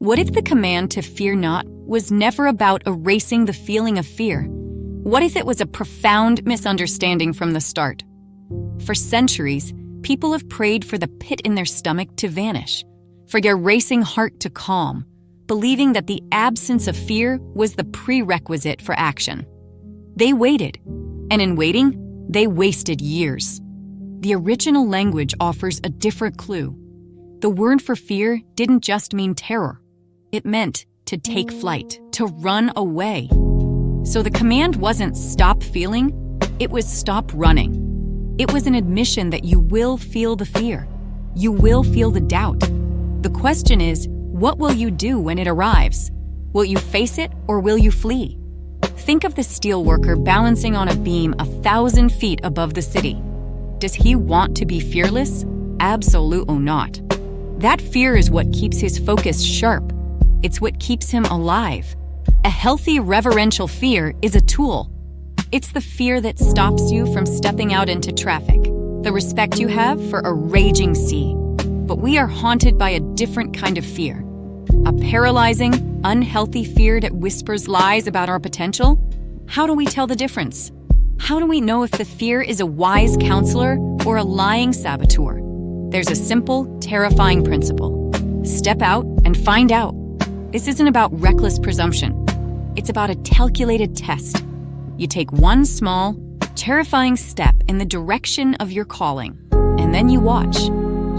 What if the command to fear not was never about erasing the feeling of fear? What if it was a profound misunderstanding from the start? For centuries, people have prayed for the pit in their stomach to vanish, for their racing heart to calm, believing that the absence of fear was the prerequisite for action. They waited, and in waiting, they wasted years. The original language offers a different clue. The word for fear didn't just mean terror. It meant to take flight, to run away. So the command wasn't stop feeling, it was stop running. It was an admission that you will feel the fear. You will feel the doubt. The question is, what will you do when it arrives? Will you face it or will you flee? Think of the steelworker balancing on a beam 1,000 feet above the city. Does he want to be fearless? Absolutely not. That fear is what keeps his focus sharp. It's what keeps him alive. A healthy, reverential fear is a tool. It's the fear that stops you from stepping out into traffic, the respect you have for a raging sea. But we are haunted by a different kind of fear. A paralyzing, unhealthy fear that whispers lies about our potential? How do we tell the difference? How do we know if the fear is a wise counselor or a lying saboteur? There's a simple, terrifying principle. Step out and find out. This isn't about reckless presumption. It's about a calculated test. You take one small, terrifying step in the direction of your calling, and then you watch.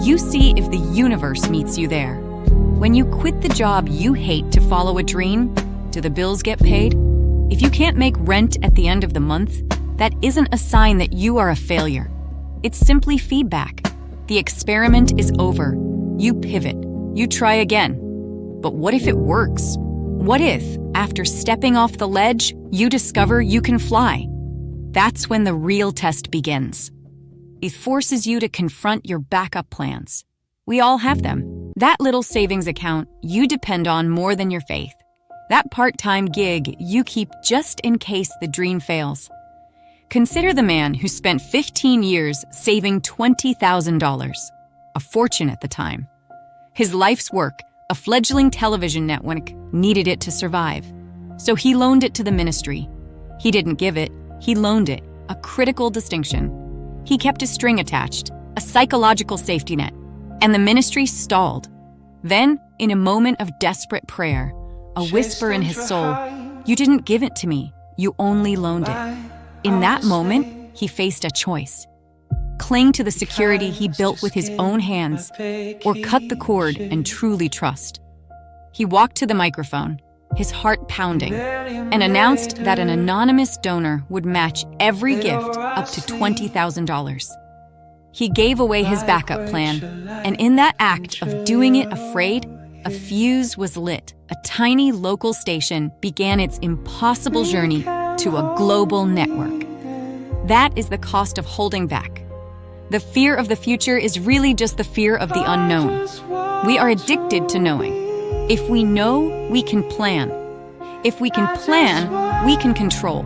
You see if the universe meets you there. When you quit the job you hate to follow a dream, do the bills get paid? If you can't make rent at the end of the month, that isn't a sign that you are a failure. It's simply feedback. The experiment is over. You pivot. You try again. But what if it works? What if, after stepping off the ledge, you discover you can fly? That's when the real test begins. It forces you to confront your backup plans. We all have them. That little savings account you depend on more than your faith. That part-time gig you keep just in case the dream fails. Consider the man who spent 15 years saving $20,000, a fortune at the time. His life's work, a fledgling television network, needed it to survive. So he loaned it to the ministry. He didn't give it, he loaned it, a critical distinction. He kept a string attached, a psychological safety net, and the ministry stalled. Then, in a moment of desperate prayer, a whisper in his soul, "You didn't give it to me, you only loaned it." In that moment, he faced a choice. Cling to the security he built with his own hands, or cut the cord and truly trust. He walked to the microphone, his heart pounding, and announced that an anonymous donor would match every gift up to $20,000. He gave away his backup plan, and in that act of doing it afraid, a fuse was lit. A tiny local station began its impossible journey to a global network. That is the cost of holding back. The fear of the future is really just the fear of the unknown. We are addicted to knowing. If we know, we can plan. If we can plan, we can control.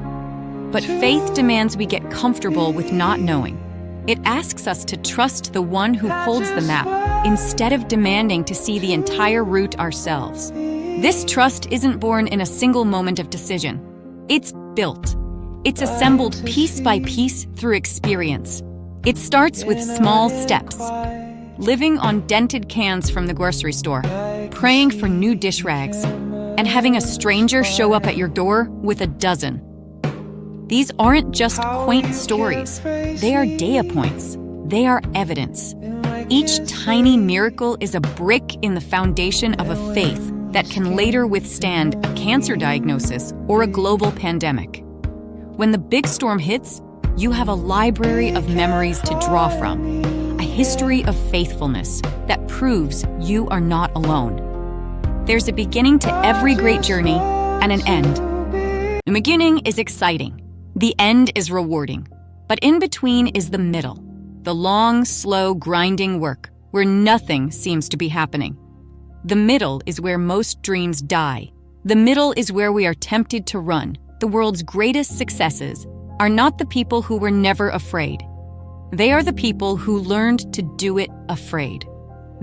But faith demands we get comfortable with not knowing. It asks us to trust the one who holds the map, instead of demanding to see the entire route ourselves. This trust isn't born in a single moment of decision. It's built. It's assembled piece by piece through experience. It starts with small steps. Living on dented cans from the grocery store, praying for new dish rags, and having a stranger show up at your door with a dozen. These aren't just quaint stories. They are data points. They are evidence. Each tiny miracle is a brick in the foundation of a faith that can later withstand a cancer diagnosis or a global pandemic. When the big storm hits, you have a library of memories to draw from, a history of faithfulness that proves you are not alone. There's a beginning to every great journey and an end. The beginning is exciting. The end is rewarding. But in between is the middle, the long, slow, grinding work where nothing seems to be happening. The middle is where most dreams die. The middle is where we are tempted to run. The world's greatest successes are not the people who were never afraid. They are the people who learned to do it afraid.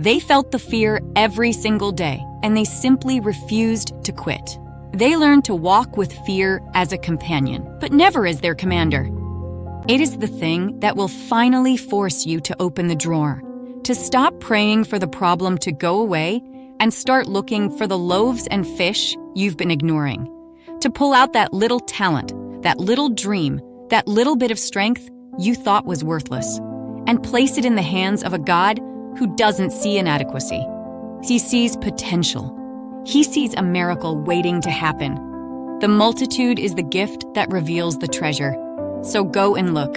They felt the fear every single day, and they simply refused to quit. They learned to walk with fear as a companion, but never as their commander. It is the thing that will finally force you to open the drawer, to stop praying for the problem to go away and start looking for the loaves and fish you've been ignoring, to pull out that little talent, that little dream, that little bit of strength you thought was worthless, and place it in the hands of a God who doesn't see inadequacy. He sees potential. He sees a miracle waiting to happen. The multitude is the gift that reveals the treasure. So go and look.